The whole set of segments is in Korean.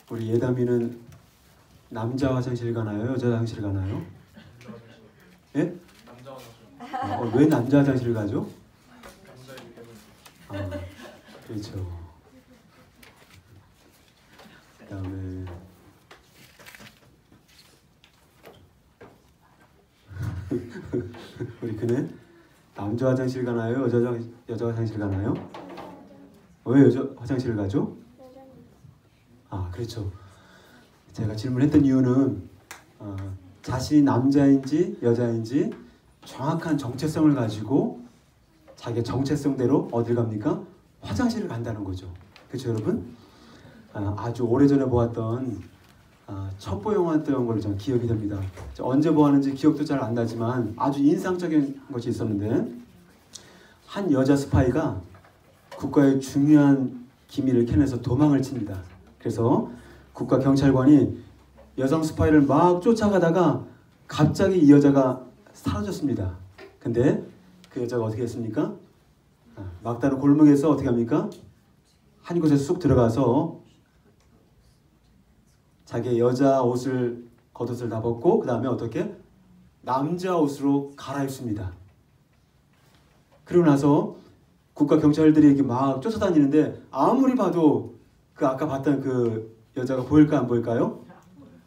우리 예담이는 남자 화장실 가나요? 여자 화장실 가나요? 예? 남자 화장실. 왜 남자 화장실 가죠? 남자이기 때문에. 그렇죠. 그다음에 우리 그는 남자 화장실 가나요? 여자 화장실 가나요? 왜 여자 화장실 가죠? 그렇죠. 제가 질문했던 이유는 자신이 남자인지 여자인지 정확한 정체성을 가지고 자기의 정체성대로 어딜 갑니까? 화장실을 간다는 거죠. 그렇죠, 여러분? 아주 오래전에 보았던 첩보 영화였던 걸로 저는 기억이 됩니다. 언제 보았는지 기억도 잘 안 나지만 아주 인상적인 것이 있었는데, 한 여자 스파이가 국가의 중요한 기밀을 캐내서 도망을 칩니다. 그래서 국가 경찰관이 여성 스파이를 막 쫓아가다가 갑자기 이 여자가 사라졌습니다. 근데 그 여자가 어떻게 했습니까? 막다른 골목에서 어떻게 합니까? 한 곳에 쑥 들어가서 자기의 여자 옷을, 겉옷을 다 벗고 그 다음에 어떻게? 남자 옷으로 갈아입습니다. 그리고 나서 국가 경찰들이 이렇게 막 쫓아다니는데 아무리 봐도 그 아까 봤던 그 여자가 보일까 안 보일까요?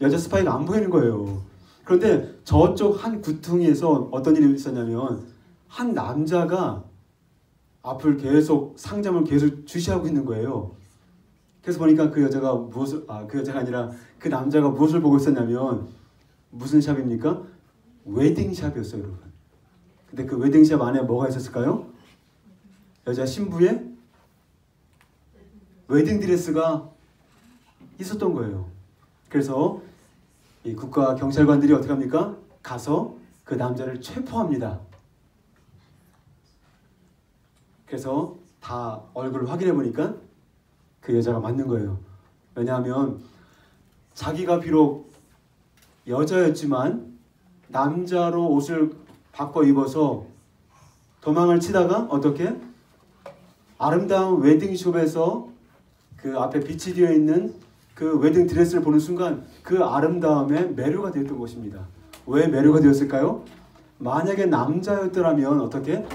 여자 스파이가 안 보이는 거예요. 그런데 저쪽 한 구퉁이에서 어떤 일이 있었냐면 한 남자가 앞을 계속 상점을 계속 주시하고 있는 거예요. 그래서 보니까 그 여자가 그 여자가 아니라 그 남자가 무엇을 보고 있었냐면 무슨 샵입니까? 웨딩샵이었어요, 여러분. 근데 그 웨딩샵 안에 뭐가 있었을까요? 여자 신부의 웨딩드레스가 있었던 거예요. 그래서 이 국가 경찰관들이 어떻게 합니까? 가서 그 남자를 체포합니다. 그래서 다 얼굴을 확인해 보니까 그 여자가 맞는 거예요. 왜냐하면 자기가 비록 여자였지만 남자로 옷을 바꿔 입어서 도망을 치다가 어떻게? 아름다운 웨딩숍에서 그 앞에 빛이 되어 있는 그 웨딩 드레스를 보는 순간 그 아름다움에 매료가 되었던 것입니다. 왜 매료가 되었을까요? 만약에 남자였더라면 어떻게?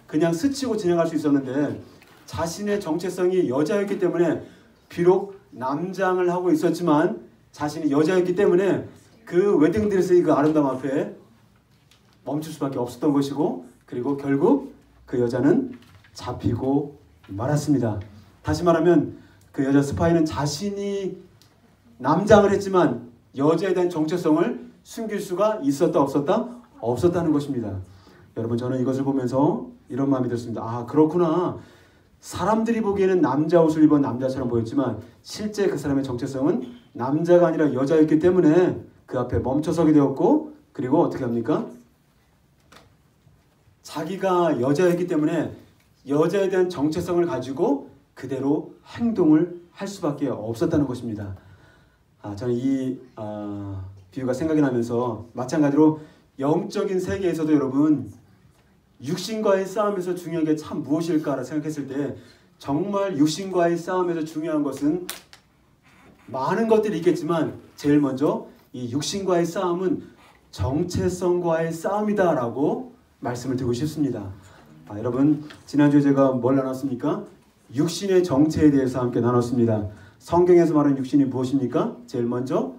그냥 스치고 지나갈 수 있었는데 자신의 정체성이 여자였기 때문에 비록 남장을 하고 있었지만 자신이 여자였기 때문에 그 웨딩드레스의 그 아름다움 앞에 멈출 수밖에 없었던 것이고, 그리고 결국 그 여자는 잡히고 말았습니다. 다시 말하면 그 여자 스파이는 자신이 남장을 했지만 여자에 대한 정체성을 숨길 수가 있었다 없었다? 없었다는 것입니다. 여러분, 저는 이것을 보면서 이런 마음이 들었습니다. 그렇구나. 사람들이 보기에는 남자 옷을 입은 남자처럼 보였지만 실제 그 사람의 정체성은 남자가 아니라 여자였기 때문에 그 앞에 멈춰서게 되었고, 그리고 어떻게 합니까? 자기가 여자였기 때문에 여자에 대한 정체성을 가지고 그대로 행동을 할 수밖에 없었다는 것입니다. 저는 이 비유가 생각이 나면서 마찬가지로 영적인 세계에서도 여러분, 육신과의 싸움에서 중요한 게 참 무엇일까라 생각했을 때 정말 육신과의 싸움에서 중요한 것은 많은 것들이 있겠지만 제일 먼저 이 육신과의 싸움은 정체성과의 싸움이다라고 말씀을 드리고 싶습니다. 여러분, 지난주에 제가 뭘 나눴습니까? 육신의 정체에 대해서 함께 나눴습니다. 성경에서 말하는 육신이 무엇입니까? 제일 먼저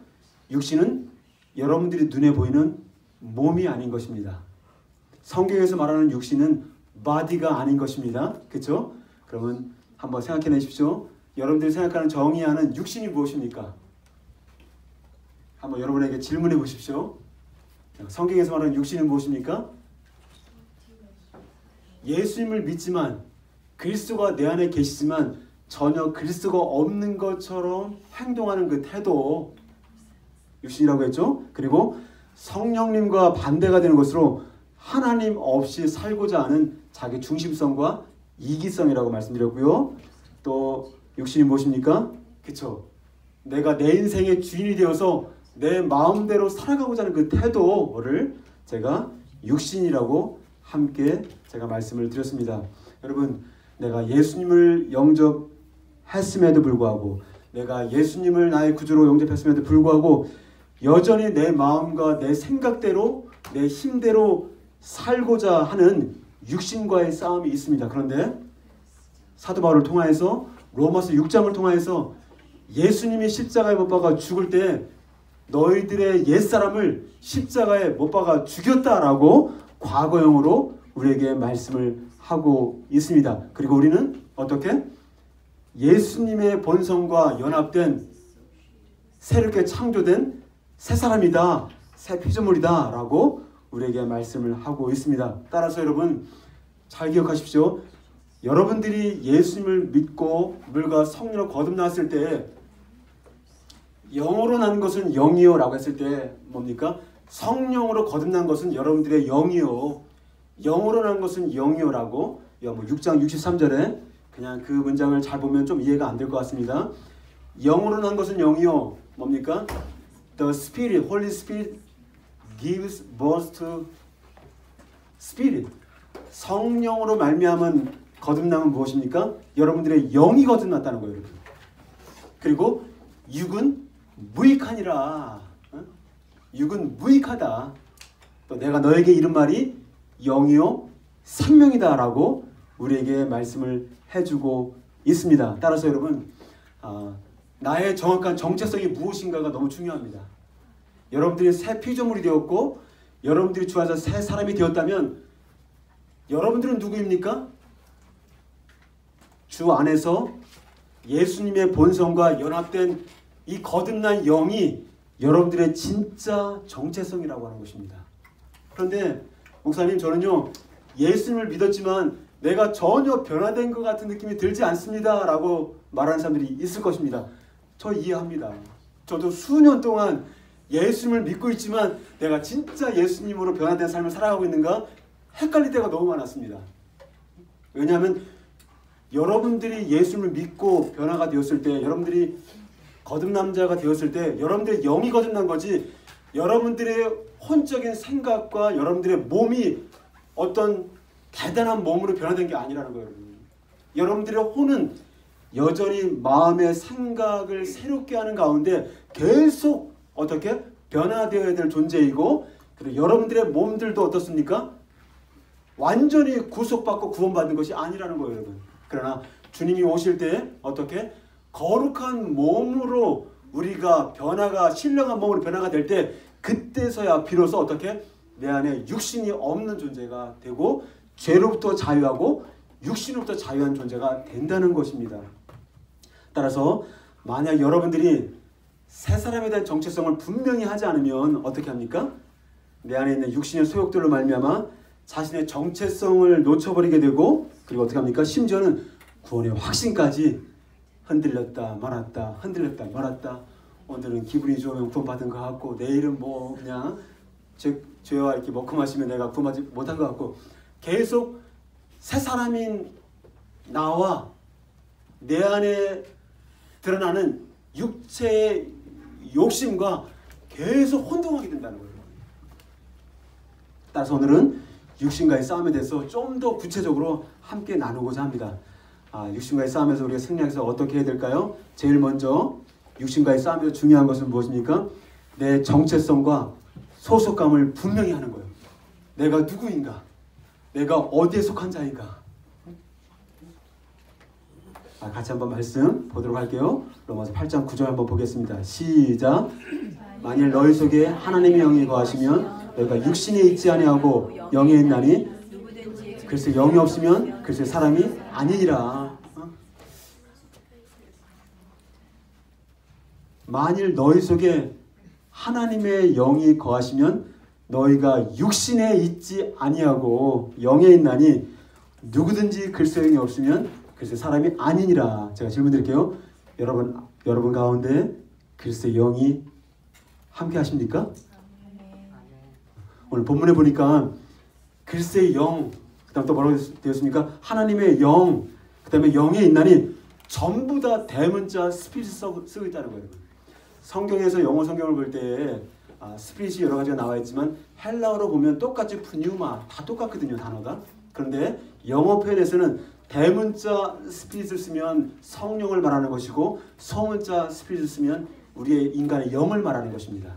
육신은 여러분들이 눈에 보이는 몸이 아닌 것입니다. 성경에서 말하는 육신은 body가 아닌 것입니다. 그렇죠? 그러면 한번 생각해 내십시오. 여러분들이 생각하는 정의하는 육신이 무엇입니까? 한번 여러분에게 질문해 보십시오. 성경에서 말하는 육신은 무엇입니까? 예수님을 믿지만 그리스도가 내 안에 계시지만 전혀 그리스도가 없는 것처럼 행동하는 그 태도, 육신이라고 했죠. 그리고 성령님과 반대가 되는 것으로 하나님 없이 살고자 하는 자기 중심성과 이기성이라고 말씀드렸고요. 또 육신이 무엇입니까? 그렇죠. 내가 내 인생의 주인이 되어서 내 마음대로 살아가고자 하는 그 태도를 제가 육신이라고 함께 제가 말씀을 드렸습니다. 여러분, 내가 예수님을 영접했음에도 불구하고 내가 예수님을 나의 구주로 영접했음에도 불구하고 여전히 내 마음과 내 생각대로 내 힘대로 살고자 하는 육신과의 싸움이 있습니다. 그런데 사도 바울을 통하여서 로마서 6장을 통하여서 예수님이 십자가에 못 박아 죽을 때 너희들의 옛사람을 십자가에 못 박아 죽였다라고 과거형으로 우리에게 말씀을 하고 있습니다. 그리고 우리는 어떻게? 예수님의 본성과 연합된 새롭게 창조된 새 사람이다, 새 피조물이다 라고 우리에게 말씀을 하고 있습니다. 따라서 여러분 잘 기억하십시오. 여러분들이 예수님을 믿고 물과 성령으로 거듭났을 때 영으로 난 것은 영이요 라고 했을 때 뭡니까? 성령으로 거듭난 것은 여러분들의 영이요, 영으로 난 것은 영이요 라고 6장 63절에 그냥 그 문장을 잘 보면 좀 이해가 안 될 것 같습니다. 영으로 난 것은 영이요 뭡니까? The Spirit, Holy Spirit gives birth to Spirit. 성령으로 말미암은 거듭남은 무엇입니까? 여러분들의 영이 거듭났다는 거예요. 여러분. 그리고 육은 무익하니라. 육은 무익하다. 또 내가 너에게 이른 말이 영이요 생명이다 라고 우리에게 말씀을 해주고 있습니다. 따라서 여러분 나의 정확한 정체성이 무엇인가가 너무 중요합니다. 여러분들이 새 피조물이 되었고 여러분들이 주 안에서 새 사람이 되었다면 여러분들은 누구입니까? 주 안에서 예수님의 본성과 연합된 이 거듭난 영이 여러분들의 진짜 정체성이라고 하는 것입니다. 그런데 목사님 저는요 예수님을 믿었지만 내가 전혀 변화된 것 같은 느낌이 들지 않습니다 라고 말하는 사람들이 있을 것입니다. 저 이해합니다. 저도 수년 동안 예수님을 믿고 있지만 내가 진짜 예수님으로 변화된 삶을 살아가고 있는가 헷갈릴 때가 너무 많았습니다. 왜냐하면 여러분들이 예수님을 믿고 변화가 되었을 때 여러분들이 거듭난 자가 되었을 때 여러분들의 영이 거듭난 거지 여러분들의 혼적인 생각과 여러분들의 몸이 어떤 대단한 몸으로 변화된 게 아니라는 거예요. 여러분들의 혼은 여전히 마음의 생각을 새롭게 하는 가운데 계속 어떻게 변화되어야 될 존재이고 그리고 여러분들의 몸들도 어떻습니까? 완전히 구속받고 구원받는 것이 아니라는 거예요. 여러분. 그러나 주님이 오실 때 어떻게 거룩한 몸으로 우리가 변화가 신령한 몸으로 변화가 될 때 그때서야 비로소 어떻게 내 안에 육신이 없는 존재가 되고 죄로부터 자유하고 육신으로부터 자유한 존재가 된다는 것입니다. 따라서 만약 여러분들이 새 사람에 대한 정체성을 분명히 하지 않으면 어떻게 합니까? 내 안에 있는 육신의 소욕들로 말미암아 자신의 정체성을 놓쳐버리게 되고 그리고 어떻게 합니까? 심지어는 구원의 확신까지 흔들렸다 말았다 흔들렸다 말았다. 오늘은 기분이 좋으면 구원받은 것 같고 내일은 뭐 그냥 죄와 이렇게 먹고 마시면 내가 구원받지 못한 것 같고 계속 새 사람인 나와 내 안에 드러나는 육체의 욕심과 계속 혼동하게 된다는 거예요. 따라서 오늘은 육신과의 싸움에 대해서 좀 더 구체적으로 함께 나누고자 합니다. 육신과의 싸움에서 우리가 승리해서 어떻게 해야 될까요? 제일 먼저 육신과의 싸움에서 중요한 것은 무엇입니까? 내 정체성과 소속감을 분명히 하는 거예요. 내가 누구인가? 내가 어디에 속한 자인가? 같이 한번 말씀 보도록 할게요. 로마서 8장 9절 한번 보겠습니다. 시작. 만일 너희 속에 하나님의 영이 거하시면 너희가 육신에 있지 아니하고 영에 있나니 글쎄 영이 없으면 글쎄 사람이 아니니라. 만일 너희 속에 하나님의 영이 거하시면 너희가 육신에 있지 아니하고 영에 있나니 누구든지 글쎄 영이 없으면 글쎄 사람이 아니니라. 제가 질문 드릴게요. 여러분 가운데 글쎄 영이 함께 하십니까? 오늘 본문에 보니까 글쎄 영, 그 다음 또 뭐라고 되었습니까? 하나님의 영, 그 다음에 영에 있나니 전부 다 대문자 스피릿 쓰고 있다는 거예요. 성경에서 영어 성경을 볼 때 스피릿이 여러 가지가 나와 있지만 헬라어로 보면 똑같이 푸뉴마 다 똑같거든요. 단어가. 그런데 영어 표현에서는 대문자 스피릿을 쓰면 성령을 말하는 것이고 소문자 스피릿을 쓰면 우리의 인간의 영을 말하는 것입니다.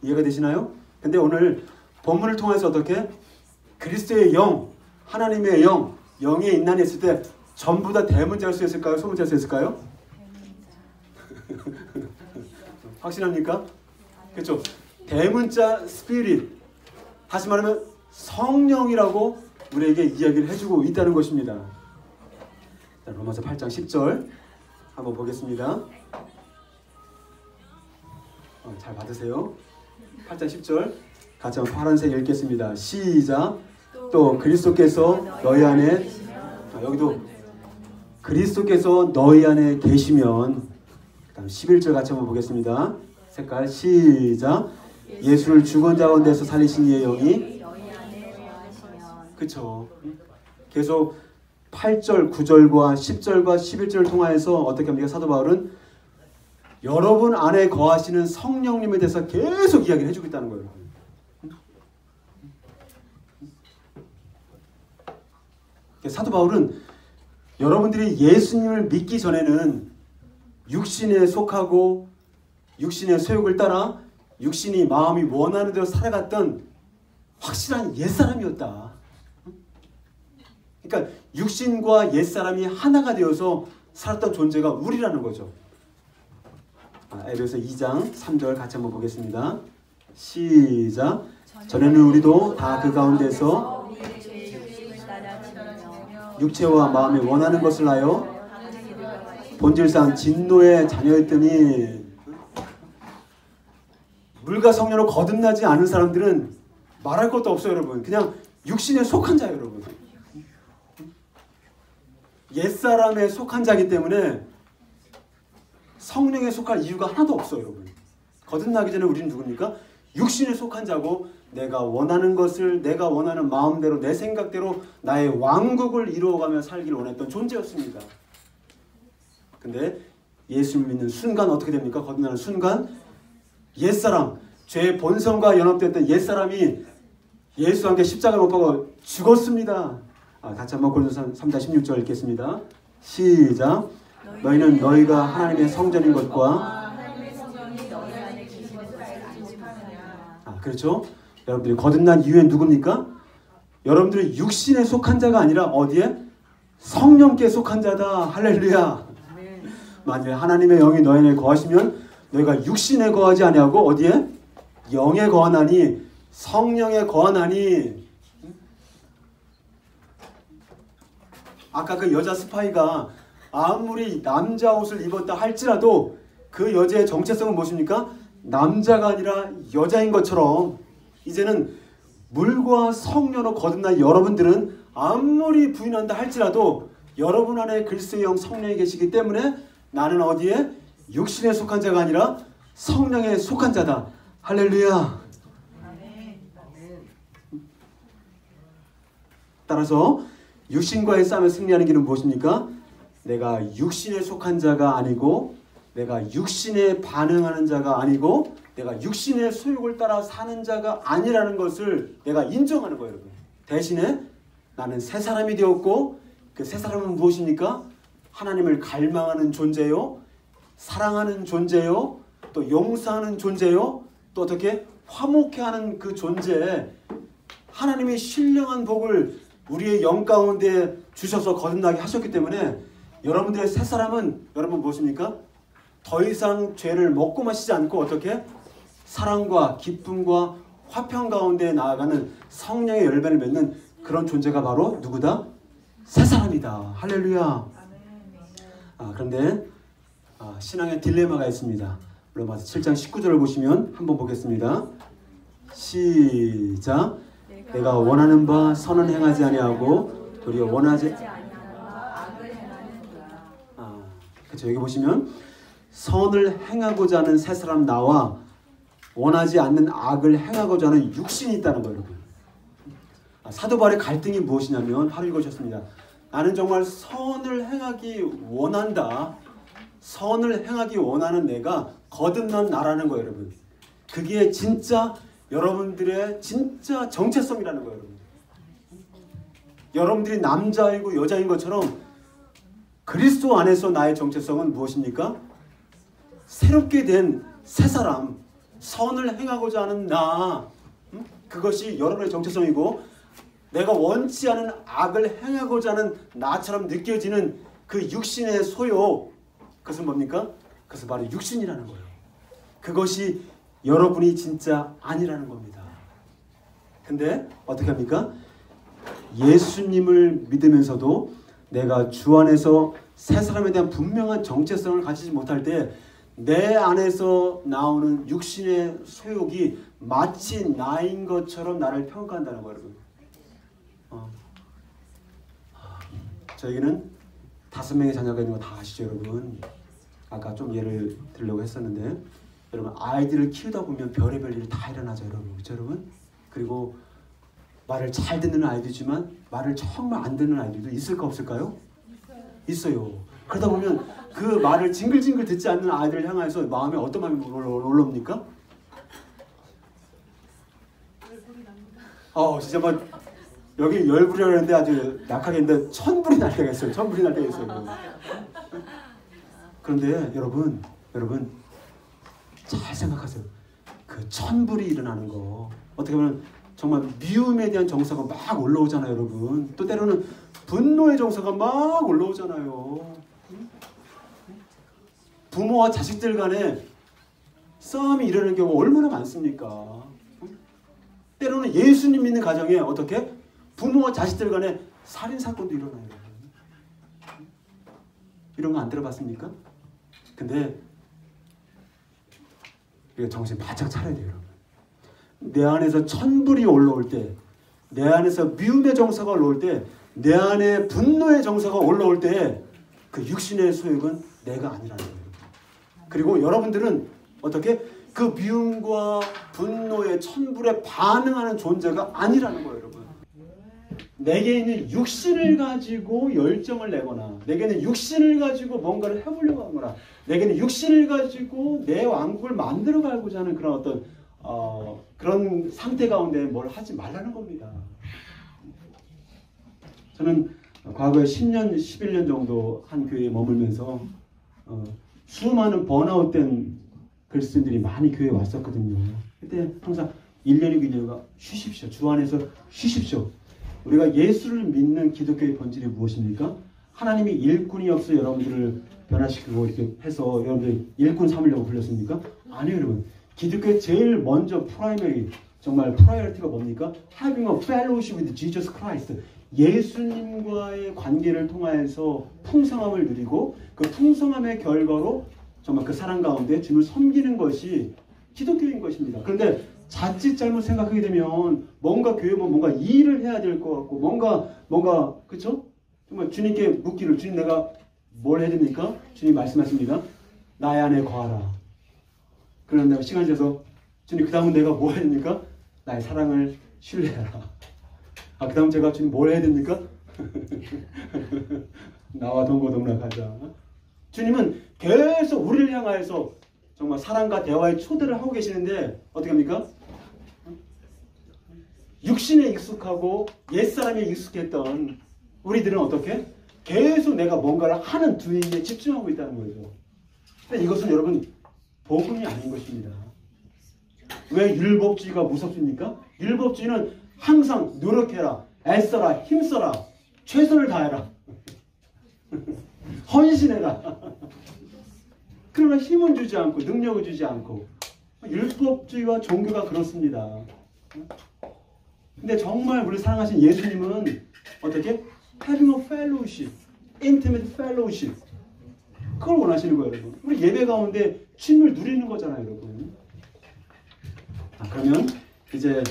이해가 되시나요? 근데 오늘 본문을 통해서 어떻게 그리스도의 영, 하나님의 영, 영의 인난이 있을 때 전부 다 대문자로 쓰였을까요? 소문자로 쓰였을까요? 확신합니까? 그렇죠. 대문자 스피릿, 다시 말하면 성령이라고 우리에게 이야기를 해주고 있다는 것입니다. 자, 로마서 8장 10절 한번 보겠습니다. 잘 받으세요. 8장 10절 같이 한번 파란색 읽겠습니다. 시작. 또 그리스도께서 너희 안에, 여기도 그리스도께서 너희 안에 계시면, 그다음 11절 같이 한번 보겠습니다. 색깔 시작. 예수를 죽은 자 가운데서 살리신 이의 영이, 그쵸. 계속 8절, 9절과 10절과 11절을 통하여서 어떻게 합니까? 사도 바울은 여러분 안에 거하시는 성령님에 대해서 계속 이야기를 해주고 있다는 거예요. 사도 바울은 여러분들이 예수님을 믿기 전에는 육신에 속하고 육신의 소욕을 따라 육신이 마음이 원하는 대로 살아갔던 확실한 옛사람이었다. 그러니까 육신과 옛사람이 하나가 되어서 살았던 존재가 우리라는 거죠. 에베소 2장 3절 같이 한번 보겠습니다. 시작. 전에는 우리도 다 그 가운데서 육체와 마음이 원하는 것을 하여 본질상 진노의 자녀였더니, 물과 성령으로 거듭나지 않은 사람들은 말할 것도 없어요, 여러분. 그냥 육신에 속한 자예요, 여러분. 옛사람에 속한 자이기 때문에 성령에 속할 이유가 하나도 없어요, 여러분. 거듭나기 전에 우리는 누굽니까? 육신에 속한 자고, 내가 원하는 것을 내가 원하는 마음대로 내 생각대로 나의 왕국을 이루어가며 살기를 원했던 존재였습니다. 근데 예수를 믿는 순간 어떻게 됩니까? 거듭나는 순간 옛사람, 죄의 본성과 연합되었던 옛사람이 예수와 함께 십자가를 못 박아 죽었습니다. 같이 한번 고린도서 3장 16절 읽겠습니다. 시작. 너희는 너희가 하나님의 성전인 것과, 그렇죠? 여러분들이 거듭난 이후에 누굽니까? 여러분들이 육신에 속한 자가 아니라 어디에? 성령께 속한 자다. 할렐루야. 만일 하나님의 영이 너희 안에 거하시면 너희가 육신에 거하지 아니하고 어디에? 영에 거하나니, 성령에 거하나니. 아까 그 여자 스파이가 아무리 남자 옷을 입었다 할지라도 그 여자의 정체성은 무엇입니까? 남자가 아니라 여자인 것처럼 이제는 물과 성령으로 거듭난 여러분들은 아무리 부인한다 할지라도 여러분 안에 그리스도의 영 성령이 계시기 때문에 나는 어디에? 육신에 속한 자가 아니라 성령에 속한 자다. 할렐루야. 따라서 육신과의 싸움에 승리하는 길은 무엇입니까? 내가 육신에 속한 자가 아니고, 내가 육신에 반응하는 자가 아니고, 내가 육신의 소욕을 따라 사는 자가 아니라는 것을 내가 인정하는 거예요, 여러분. 대신에 나는 새 사람이 되었고, 그 새 사람은 무엇입니까? 하나님을 갈망하는 존재요, 사랑하는 존재요, 또 용서하는 존재요, 또 어떻게 화목해하는 그 존재. 하나님이 신령한 복을 우리의 영 가운데 주셔서 거듭나게 하셨기 때문에 여러분들의 새 사람은 여러분 무엇입니까? 더 이상 죄를 먹고 마시지 않고 어떻게? 사랑과 기쁨과 화평 가운데 나아가는 성령의 열매를 맺는 그런 존재가 바로 누구다? 새 사람이다. 할렐루야. 그런데 신앙의 딜레마가 있습니다. 로마서 7장 19절을 보시면 한번 보겠습니다. 시작. 내가 원하는 바 선은 행하지 아니하고 도리어 원하지 그렇죠. 여기 보시면 선을 행하고자 하는 새 사람 나와 원하지 않는 악을 행하고자 하는 육신이 있다는 거예요, 여러분. 사도 바울의 갈등이 무엇이냐면 바로 이것이었습니다. 나는 정말 선을 행하기 원한다. 선을 행하기 원하는 내가 거듭난 나라는 거예요, 여러분. 그게 진짜 여러분들의 진짜 정체성이라는 거예요, 여러분. 여러분들이 남자이고 여자인 것처럼 그리스도 안에서 나의 정체성은 무엇입니까? 새롭게 된 새 사람, 선을 행하고자 하는 나, 그것이 여러분의 정체성이고, 내가 원치 않은 악을 행하고자 하는 나처럼 느껴지는 그 육신의 소욕, 그것은 뭡니까? 그것은 바로 육신이라는 거예요. 그것이 여러분이 진짜 아니라는 겁니다. 근데 어떻게 합니까? 예수님을 믿으면서도 내가 주 안에서 새 사람에 대한 분명한 정체성을 가지지 못할 때 내 안에서 나오는 육신의 소욕이 마치 나인 것처럼 나를 평가한다는 거예요, 여러분. 저에게는 5명의 자녀가 있는 거 다 아시죠, 여러분? 아까 좀 예를 들려고 했었는데, 여러분 아이들을 키우다 보면 별의별 일이 다 일어나죠, 여러분. 그렇죠, 여러분? 그리고 말을 잘 듣는 아이들이지만 말을 정말 안 듣는 아이들도 있을까 없을까요? 있어요. 그러다 보면 그 말을 징글징글 듣지 않는 아이들을 향해서 마음에 어떤 마음이 올라옵니까? 진짜 막 여기 열불이라고 했는데 아주 약하게 했는데 천불이 날 때가 있어요. 천불이 날 때가 있어요. 그런데 여러분 잘 생각하세요. 그 천불이 일어나는 거 어떻게 보면 정말 미움에 대한 정서가 막 올라오잖아요, 여러분. 또 때로는 분노의 정서가 막 올라오잖아요. 부모와 자식들 간에 싸움이 일어나는 경우가 얼마나 많습니까? 때로는 예수님 믿는 가정에 어떻게? 부모와 자식들 간에 살인사건도 일어나요. 이런 거 안 들어봤습니까? 근데 우리가 정신 바짝 차려야 돼요, 여러분. 내 안에서 천불이 올라올 때, 내 안에서 미움의 정서가 올라올 때, 내 안에 분노의 정서가 올라올 때 그 육신의 소욕은 내가 아니라는 거예요. 그리고 여러분들은 어떻게? 그 미움과 분노의 천불에 반응하는 존재가 아니라는 거예요, 여러분. 내게 있는 육신을 가지고 열정을 내거나, 내게는 육신을 가지고 뭔가를 해보려고 하거나, 내게는 육신을 가지고 내 왕국을 만들어가고자 하는 그런 어떤 그런 상태 가운데 뭘 하지 말라는 겁니다. 저는 과거에 10년, 11년 정도 한 교회에 머물면서 수많은 번아웃된 그리스도인들이 많이 교회에 왔었거든요. 그때 항상 1년이고 2년이고 쉬십시오. 주 안에서 쉬십시오. 우리가 예수를 믿는 기독교의 본질이 무엇입니까? 하나님이 일꾼이 없어 여러분들을 변화시키고 이렇게 해서 여러분들 일꾼 삼으려고 불렀습니까? 아니에요, 여러분. 기독교의 제일 먼저 정말 프라이어티가 뭡니까? Having a fellowship with Jesus Christ. 예수님과의 관계를 통하여서 풍성함을 누리고 그 풍성함의 결과로 정말 그 사랑 가운데 주님을 섬기는 것이 기독교인 것입니다. 그런데 자칫 잘못 생각하게 되면 뭔가 교회 오면 뭔가 일을 해야 될 것 같고 뭔가 그렇죠? 정말 주님께 묻기를 주님 내가 뭘 해야 됩니까? 주님 말씀하십니다. 나의 안에 거하라. 그러나 내가 시간 지어서 주님 그 다음은 내가 뭐 해야 됩니까? 나의 사랑을 신뢰하라. 그 다음 제가 주님 뭘 해야 됩니까? 나와 동고동락하자. 주님은 계속 우리를 향하여서 정말 사랑과 대화의 초대를 하고 계시는데 어떻게 합니까? 육신에 익숙하고 옛사람에 익숙했던 우리들은 어떻게? 계속 내가 뭔가를 하는 주인에 집중하고 있다는 거죠. 근데 이것은 여러분 복음이 아닌 것입니다. 왜 율법주의가 무섭습니까? 율법주의는 항상 노력해라, 애써라, 힘써라, 최선을 다해라, 헌신해라. 그러나 힘은 주지 않고 능력을 주지 않고 율법주의와 종교가 그렇습니다. 근데 정말 우리 사랑하신 예수님은 어떻게? Having a fellowship, intimate fellowship. 그걸 원하시는 거예요, 여러분. 우리 예배 가운데 주님을 누리는 거잖아요, 여러분. 그러면 이제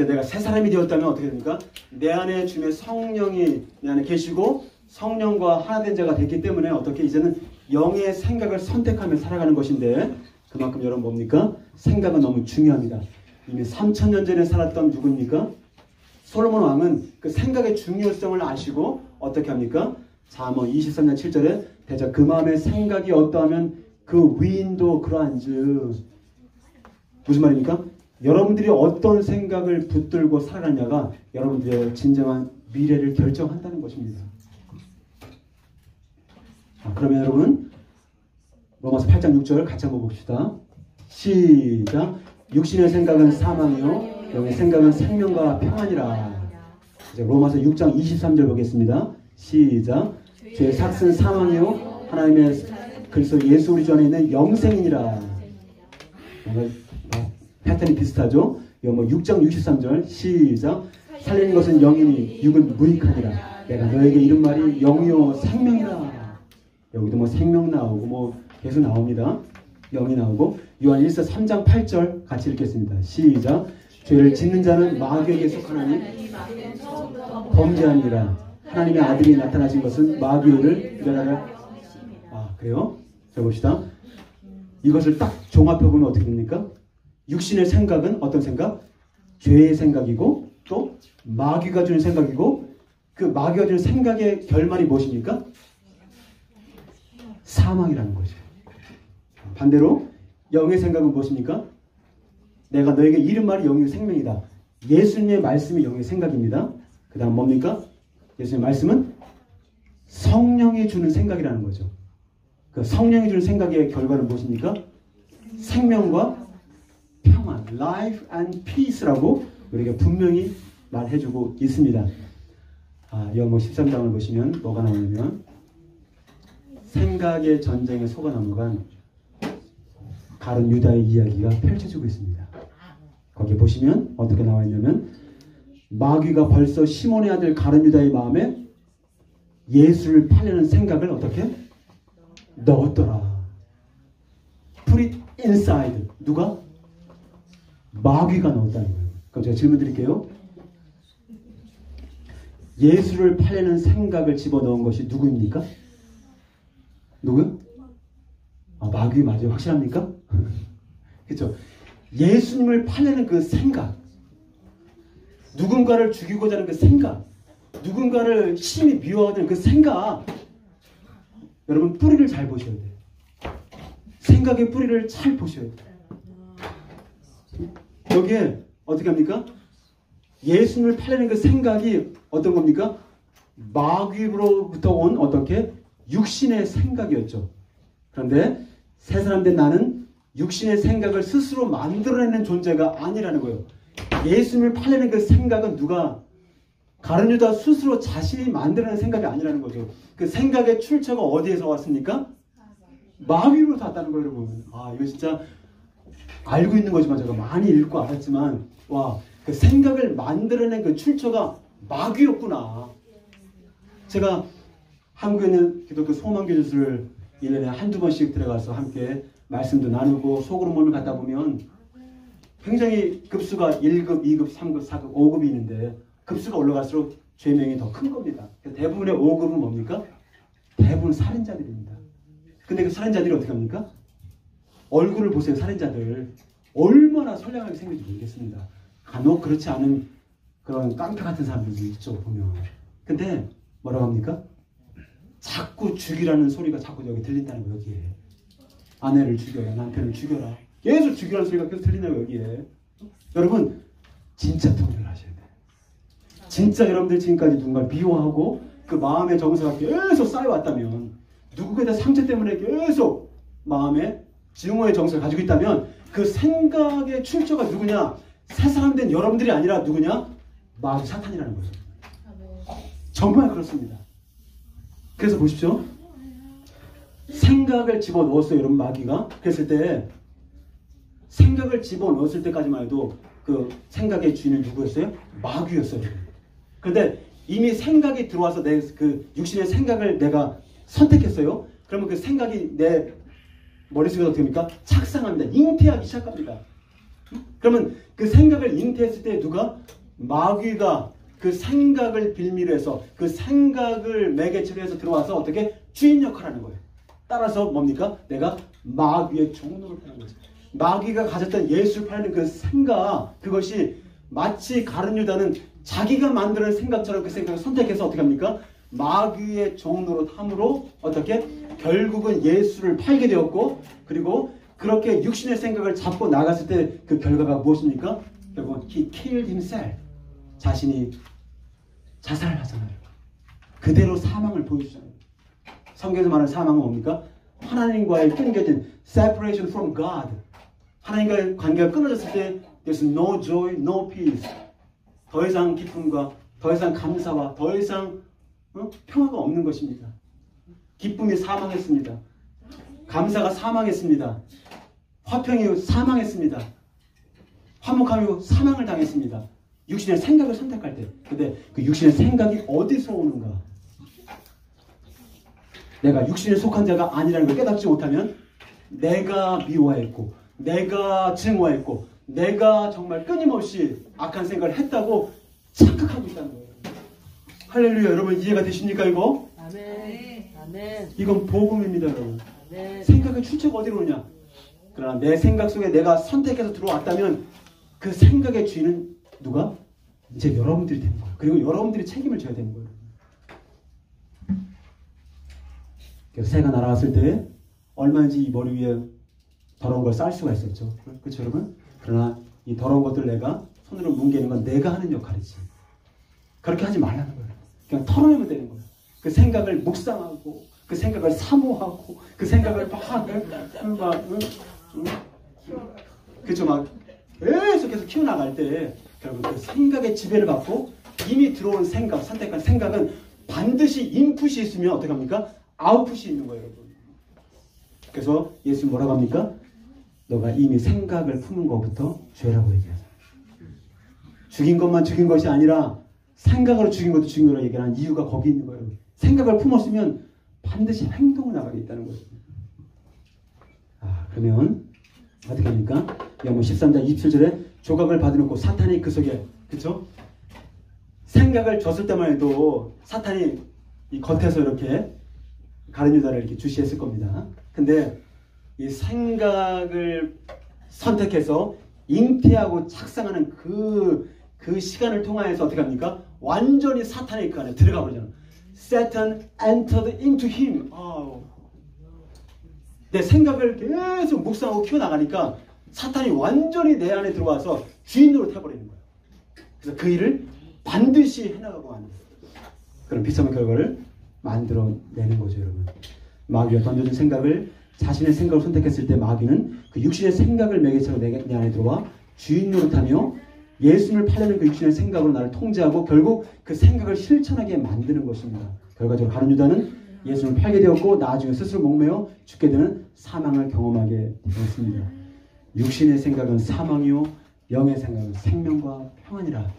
내가 새 사람이 되었다면 어떻게 됩니까? 내 안에 주님의 성령이 내 안에 계시고 성령과 하나 된 자가 됐기 때문에 어떻게 이제는 영의 생각을 선택하며 살아가는 것인데 그만큼 여러분 뭡니까? 생각은 너무 중요합니다. 이미 3000년 전에 살았던 누구입니까? 솔로몬 왕은 그 생각의 중요성을 아시고 어떻게 합니까? 잠언 23장 7절에 대저 그 마음의 생각이 어떠하면 그 위인도 그러한즉. 무슨 말입니까? 여러분들이 어떤 생각을 붙들고 살아가냐가 여러분들의 진정한 미래를 결정한다는 것입니다. 그러면 여러분 로마서 8장 6절 같이 한번 봅시다. 시작. 육신의 생각은 사망이요 영의 생각은 생명과 평안이라. 이제 로마서 6장 23절 보겠습니다. 시작. 죄의 삭은 사망이요 하나님의 그리스도 예수 우리 주 안에 있는 영생이니라. 패턴이 비슷하죠. 이거 6장 63절 시작. 살리는 것은 영이니 육은 무익하니라. 내가 너에게 이른 말이 영이요 생명이라. 여기도 생명 나오고 계속 나옵니다. 영이 나오고. 요한 1서 3장 8절 같이 읽겠습니다. 시작. 죄를 짓는 자는 마귀에게 속하나니 범죄하니라. 하나님의 아들이 나타나신 것은 마귀를 멸하라. 그래요? 자 봅시다. 이것을 딱 종합해보면 어떻게 됩니까? 육신의 생각은 어떤 생각? 죄의 생각이고 또 마귀가 주는 생각이고 그 마귀가 주는 생각의 결말이 무엇입니까? 사망이라는 거죠. 반대로 영의 생각은 무엇입니까? 내가 너에게 이른 말이 영의 생명이다. 예수님의 말씀이 영의 생각입니다. 그 다음 뭡니까? 예수님의 말씀은 성령이 주는 생각이라는 거죠. 그 성령이 주는 생각의 결과는 무엇입니까? 생명과 평안, life and peace라고 우리가 분명히 말해주고 있습니다. 요한복음 13장을 보시면 뭐가 나오냐면 생각의 전쟁에 속아 넘어간 가룟 유다의 이야기가 펼쳐지고 있습니다. 거기 보시면 어떻게 나와 있냐면 마귀가 벌써 시몬의 아들 가룟 유다의 마음에 예수를 팔려는 생각을 어떻게 넣었더라. Put it inside. 누가? 마귀가 넣었다는 거예요. 그럼 제가 질문 드릴게요. 예수를 팔려는 생각을 집어넣은 것이 누구입니까? 누구요? 마귀 맞아요. 확실합니까? 그렇죠. 예수님을 팔려는 그 생각, 누군가를 죽이고자 하는 그 생각, 누군가를 심히 미워하는 그 생각, 여러분 뿌리를 잘 보셔야 돼요. 생각의 뿌리를 잘 보셔야 돼요. 여기에 어떻게 합니까? 예수님을 팔려는 그 생각이 어떤 겁니까? 마귀로부터 온 어떻게? 육신의 생각이었죠. 그런데 새 사람 된 나는 육신의 생각을 스스로 만들어내는 존재가 아니라는 거예요. 예수님을 팔려는 그 생각은 누가? 가룟 유다 스스로 자신이 만들어낸 생각이 아니라는 거죠. 그 생각의 출처가 어디에서 왔습니까? 마귀로부터 왔다는 거예요, 여러분. 이거 진짜 알고 있는 거지만 제가 많이 읽고 알았지만 그 생각을 만들어낸 그 출처가 마귀였구나. 제가 한국에 있는 기독교 소망교주를 1년에 한두 번씩 들어가서 함께 말씀도 나누고 속으로 몸을 갖다 보면 굉장히 급수가 1급, 2급, 3급, 4급, 5급이 있는데 급수가 올라갈수록 죄명이 더 큰 겁니다. 대부분의 5급은 뭡니까? 대부분 살인자들입니다. 근데 그 살인자들이 어떻게 합니까? 얼굴을 보세요. 살인자들. 얼마나 선량하게 생긴지 모르겠습니다. 간혹 그렇지 않은 그런 깡패 같은 사람들도 있죠, 보면. 근데 뭐라고 합니까? 자꾸 죽이라는 소리가 자꾸 여기 들린다는 거, 여기에. 아내를 죽여라, 남편을 죽여라. 계속 죽이라는 소리가 계속 들린다고, 여기에. 여러분, 진짜 통일을 하셔야 돼요. 진짜 여러분들 지금까지 누군가를 미워하고 그 마음의 정서가 계속 쌓여왔다면, 누구에 대한 상처 때문에 계속 마음에 증오의 정서를 가지고 있다면 그 생각의 출처가 누구냐? 새 사람 된 여러분들이 아니라 누구냐? 마귀 사탄이라는 거죠. 정말 그렇습니다. 그래서 보십시오. 생각을 집어넣었어요, 여러분. 마귀가. 그랬을 때 생각을 집어넣었을 때까지만 해도 그 생각의 주인은 누구였어요? 마귀였어요. 그런데 이미 생각이 들어와서 내 그 육신의 생각을 내가 선택했어요. 그러면 그 생각이 내 머릿속에 어떻게 합니까? 착상합니다. 잉태하기 시작합니다. 그러면 그 생각을 잉태했을 때 누가? 마귀가 그 생각을 빌미로 해서 그 생각을 매개체로 해서 들어와서 어떻게? 주인 역할을 하는 거예요. 따라서 뭡니까? 내가 마귀의 종노릇 하는 거죠. 마귀가 가졌던 예수를 팔는 그 생각, 그것이 마치 가룟 유다는 자기가 만드는 생각처럼 그 생각을 선택해서 어떻게 합니까? 마귀의 종노릇 함으로 어떻게? 결국은 예수를 팔게 되었고, 그리고 그렇게 육신의 생각을 잡고 나갔을 때 그 결과가 무엇입니까? 결국은 he killed himself. 자신이 자살을 하잖아요. 그대로 사망을 보여주잖아요. 성경에서 말하는 사망은 뭡니까? 하나님과의 끊겨진 separation from God. 하나님과의 관계가 끊어졌을 때 there's no joy, no peace. 더 이상 기쁨과 더 이상 감사와 더 이상 평화가 없는 것입니다. 기쁨이 사망했습니다. 감사가 사망했습니다. 화평이 사망했습니다. 화목함이 사망을 당했습니다. 육신의 생각을 선택할 때. 근데 그 육신의 생각이 어디서 오는가? 내가 육신에 속한 자가 아니라는 걸 깨닫지 못하면 내가 미워했고 내가 증오했고 내가 정말 끊임없이 악한 생각을 했다고 착각하고 있다는 거예요. 할렐루야. 여러분 이해가 되십니까 이거? 아멘. 아멘. 이건 복음입니다 여러분. 아멘. 생각의 출처가 어디로 오냐? 그러나 내 생각 속에 내가 선택해서 들어왔다면 그 생각의 주인은 누가? 이제 여러분들이 되는 거예요. 그리고 여러분들이 책임을 져야 되는 거예요. 그래서 새가 날아왔을 때 얼마든지 이 머리 위에 더러운 걸 쌀 수가 있었죠. 그렇죠 여러분? 그러나 이 더러운 것들 내가 손으로 뭉개는 건 내가 하는 역할이지. 그렇게 하지 말라는 거예요. 그냥 털어내면 되는 거예요. 그 생각을 묵상하고 그 생각을 사모하고 그 생각을 그렇죠 막 계속해서 키워나갈 때 결국 그 생각의 지배를 받고 이미 들어온 생각, 선택한 생각은 반드시 인풋이 있으면 어떻게 합니까? 아웃풋이 있는 거예요 여러분. 그래서 예수님 뭐라고 합니까? 너가 이미 생각을 품은 것부터 죄라고 얘기하죠. 죽인 것만 죽인 것이 아니라 생각으로 죽인 것도 죽인 거라고 얘기하는 이유가 거기 있는 거예요. 생각을 품었으면 반드시 행동을 나가게 있다는 거예요. 그러면 어떻게 합니까? 요한복음 13장 27절에 조각을 받아놓고 사탄이 그 속에 그렇죠? 생각을 줬을 때만 해도 사탄이 이 겉에서 이렇게 가룟 유다를 이렇게 주시했을 겁니다. 근데 이 생각을 선택해서 잉태하고 착상하는 그 시간을 통하여서 어떻게 합니까? 완전히 사탄의 그 안에 들어가 버리잖아. Satan entered into him. 내 생각을 계속 묵상하고 키워나가니까 사탄이 완전히 내 안에 들어와서 주인으로 타버리는 거예요. 그래서 그 일을 반드시 해나가고 하는 그런 비참한 결과를 만들어내는 거죠 여러분. 마귀가 던져준 생각을 자신의 생각을 선택했을 때 마귀는 그 육신의 생각을 매개체로 내 안에 들어와 주인 노릇하며 예수님을 팔려는 그 육신의 생각으로 나를 통제하고 결국 그 생각을 실천하게 만드는 것입니다. 결과적으로 가룟 유다는 예수님을 팔게 되었고 나중에 스스로 목매어 죽게 되는 사망을 경험하게 되었습니다. 육신의 생각은 사망이요 영의 생각은 생명과 평안이라